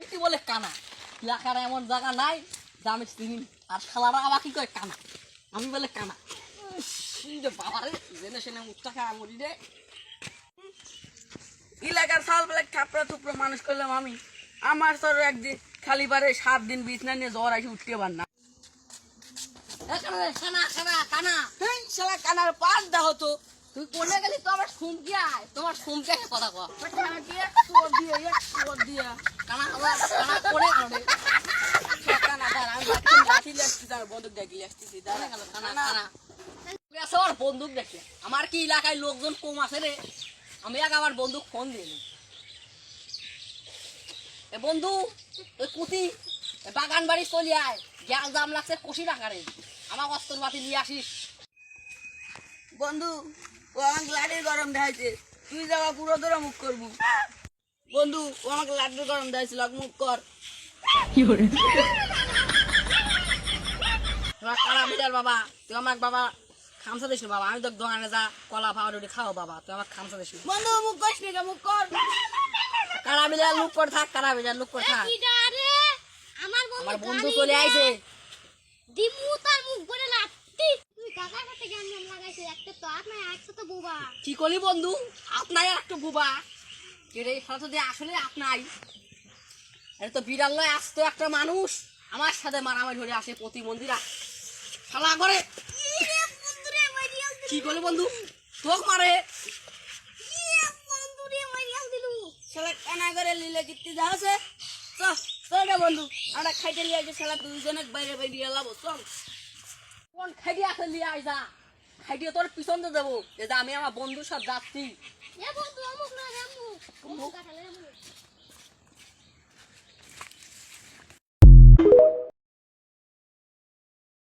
কি বলে কানা এলাকার এমন জায়গা নাই যা আমি চিনি আর শালারা আবার কি কয় কানা আমি বলে কানা বাবা রে জেনে শুনে মুখটা খাওয়া মরি রে এলাকার সাল বলে থাপড়া থুপড়া মানুষ করলাম আমি আমার তোর একদিন খালি বারে 7 দিন বিছনা নিয়ে জ্বর আসি উঠতে পার না কানা কানা কানা হ্যাঁ শালা কানার পাশ দাও তো তুই কোনে গেলি তো আমার সুমকি আয় তোমার সুমকি আয় কথা কও কানা দিয়ে তোর দিয়ে কানা কানা কোনে গেল কানা দাঁড়া আমি লাঠি লাগছি তার বন্দুক দেখি আসতেছি দাঁড়া গেল কানা কানা আমার বন্দুক দেখে আমার কি এলাকায় লোকজন কম আছে রে আমি এক আমার বন্দুক ফোন দিই এ বন্ধু ওই কুতি বাগান বাড়ি চলে আয় গ্যাস দাম লাগছে কষি টাকারে আমার অস্ত্র বাতি নিয়ে আসিস বন্ধু ও আমাকে লাঠির গরম দেখাইছে তুই যাওয়া পুরো ধরে মুখ করবো বন্ধু ও আমাকে লাঠির গরম দেখাইছিল মুখ কর কি করে কারা বিড়াল বাবা তুই আমাকে বাবা খামসা দিস বাবা আমি তো দোকানে যা কলা ভাওয়া রুটি খাও বাবা তুই আমাকে খামসা দিস বন্ধু মুখ করিস নি মুখ কর কারা বিড়াল লুক করে থাক কারা বিড়াল লুক করে থাক আমার বন্ধু চলে আইছে দিমু তার মুখ বলে লাত্তি তুই কাকা কাছে গান নাম লাগাইছিস একটা তো আর নাই একশো তো বুবা কি করলি বন্ধু আপনাই একটু বুবা কেড়ে সাথে দিয়ে আসলে আপনাই এটা তো বিড়াল নয় আজ তো একটা মানুষ আমার সাথে মারামারি ধরে আসে প্রতিবন্ধী শালা করে কি করলি বন্ধু তোক মারে শালা কানা করে লিলে কিত্তি যাচ্ছে চল বন্ধু আমরা খাইতে লিয়ে আসি শালা দুইজনে বাইরে বাইরে লাবো চল কোন খাইতে আসে লিয়ে আই যা খাইতে তোর পিছন তো দেবো যে আমি আমার বন্ধুর সাথে যাচ্ছি এ বন্ধু অমুক না আমু কাটালে আমু